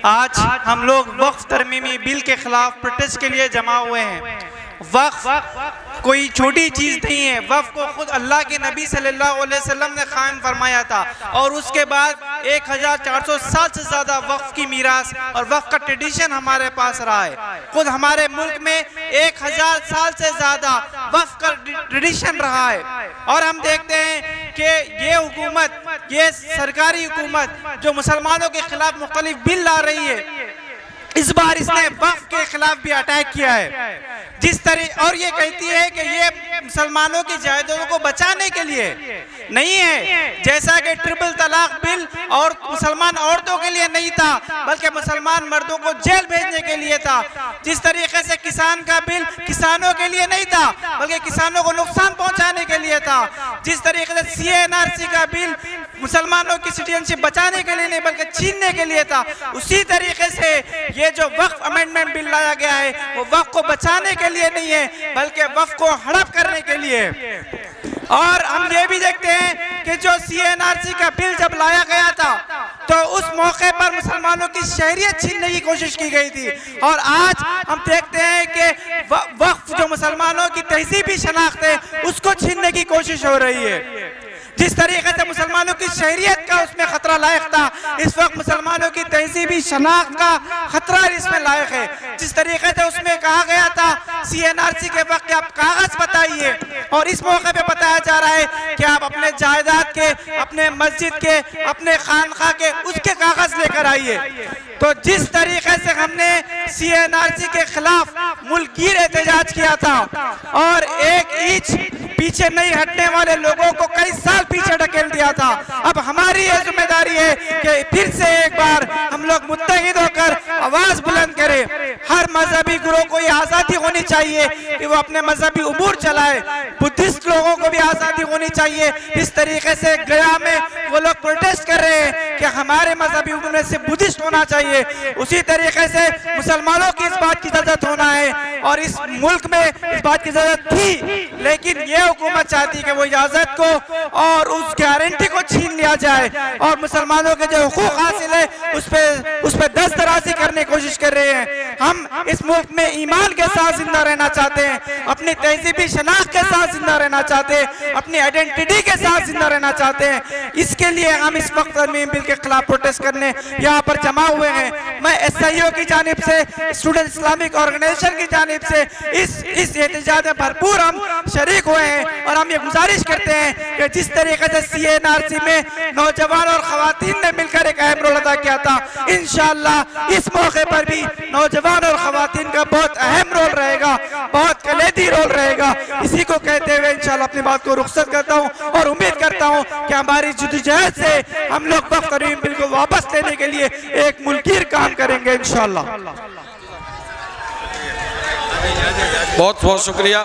आज हम लोग वक्फ तरमीमी बिल के खिलाफ प्रोटेस्ट के लिए जमा हुए हैं। वक्फ कोई छोटी चीज़ नहीं है। वक्फ को खुद अल्लाह के नबी सल्लल्लाहु अलैहि वसल्लम ने कायम फरमाया था और उसके बाद 1400 साल से ज़्यादा वक्फ की मीरास और वक्फ का ट्रेडिशन हमारे पास रहा है। खुद हमारे मुल्क में 1000 साल से ज़्यादा वक्फ का ट्रेडिशन रहा है और हम देखते हैं कि ये हुकूमत, ये सरकारी हुकूमत जो मुसलमानों के खिलाफ मुख्तलिफ बिल ला रही है, इस बार इसने वक्फ के खिलाफ भी अटैक किया है जिस तरह, और ये कहती है कि ये मुसलमानों की जायदादों को बचाने के लिए नहीं है, जैसा कि ट्रिपल तलाक बिल और मुसलमान औरतों के लिए नहीं था बल्कि मुसलमान मर्दों को जेल भेजने के लिए था। जिस तरीके से किसान का बिल किसानों के लिए नहीं था बल्कि किसानों को नुकसान पहुंचाने के लिए था। जिस तरीके से CNRC का बिल मुसलमानों की सिटीजनशिप बचाने के लिए नहीं बल्कि छीनने के लिए था, उसी तरीके से ये जो वक्फ अमेंडमेंट बिल लाया गया है वो वक्फ को बचाने के लिए नहीं है बल्कि वक्फ को हड़प करने के लिए। और हम ये भी देखते हैं कि जो CNRC का बिल जब लाया गया था तो उस मौके पर मुसलमानों की शहरियत छीनने की कोशिश की गई थी और आज हम देखते हैं कि वक्फ जो मुसलमानों की तहजीबी शनाख्त है उसको छीनने की कोशिश हो रही है। जिस तरीके से मुसलमानों की शहरियत का उसमें खतरा लायक था, इस वक्त मुसलमानों की तहजीबी शनाख्त का खतरा इसमें लायक है। जिस तरीके से उसमें कहा गया था CNRC के वक्त कि आप कागज बताइए और इस मौके पे बताया जा रहा है कि आप अपने जायदाद के, अपने मस्जिद के, अपने खानखा के उसके कागज लेकर आइए। तो जिस तरीके से हमने CNRC के खिलाफ मुल्कगीर एहतजाज किया था और एक इंच पीछे नहीं हटने वाले लोगों को कई साल पीछे ढकेल दिया था, अब हमारी ये जिम्मेदारी है कि फिर से एक बार हम लोग मुत्तहिद होकर आवाज बुलंद करें। हर मजहबी गुरों को ये आज़ादी होनी चाहिए कि वो अपने मजहबी उमूर चलाए। बुद्धिस्ट लोगों को भी आज़ादी होनी चाहिए। इस तरीके से गया में वो लोग प्रोटेस्ट कर रहे हैं कि हमारे मजहबी उमूर में से बुद्धिस्ट होना चाहिए, उसी तरीके से मुसलमानों की इस बात की इजाजत होना है और इस मुल्क में इस बात की इजाजत थी, लेकिन ये हुकूमत चाहती कि वो इजाजत को और उस गारंटी को छीन लिया जाए और मुसलमानों के जो हुकूक हासिल है उस पे दस्तराजी करने की कोशिश कर रहे हैं। हम इस मुल्क में ईमान के साथ जिंदा रहना चाहते हैं, अपनी तहजीबी शनाख्त के साथ जिंदा रहना चाहते हैं, अपनी आइडेंटिटी के साथ जिंदा रहना चाहते हैं। इसके लिए हम इस वक्त तरमीम बिल के खिलाफ प्रोटेस्ट करने यहाँ पर जमा हुए हैं। मैं SIO की जानिब से, स्टूडेंट इस्लामिक ऑर्गेनाइजेशन की जानिब से इस एहतजाज में भरपूर हम शरीक हुए हैं और हम ये गुजारिश करते हैं कि जिस तरीके से CNRC में नौजवान और खवातीन ने मिलकर एक अहम रोल अदा किया था, इंशाअल्लाह इस मौके पर भी नौजवान और खवातीन का बहुत अहम रोल रहेगा, बहुत कलीदी रोल रहेगा। इसी को कहते हुए इंशाअल्लाह अपनी बात को रुखसत करता हूँ और उम्मीद करता हूँ कि हमारी जद्दोजहद से हम लोग वक्फ तरमीम बिल को वापस लेने के लिए एक मुल्कीर काम करेंगे इंशाअल्लाह। बहुत बहुत शुक्रिया।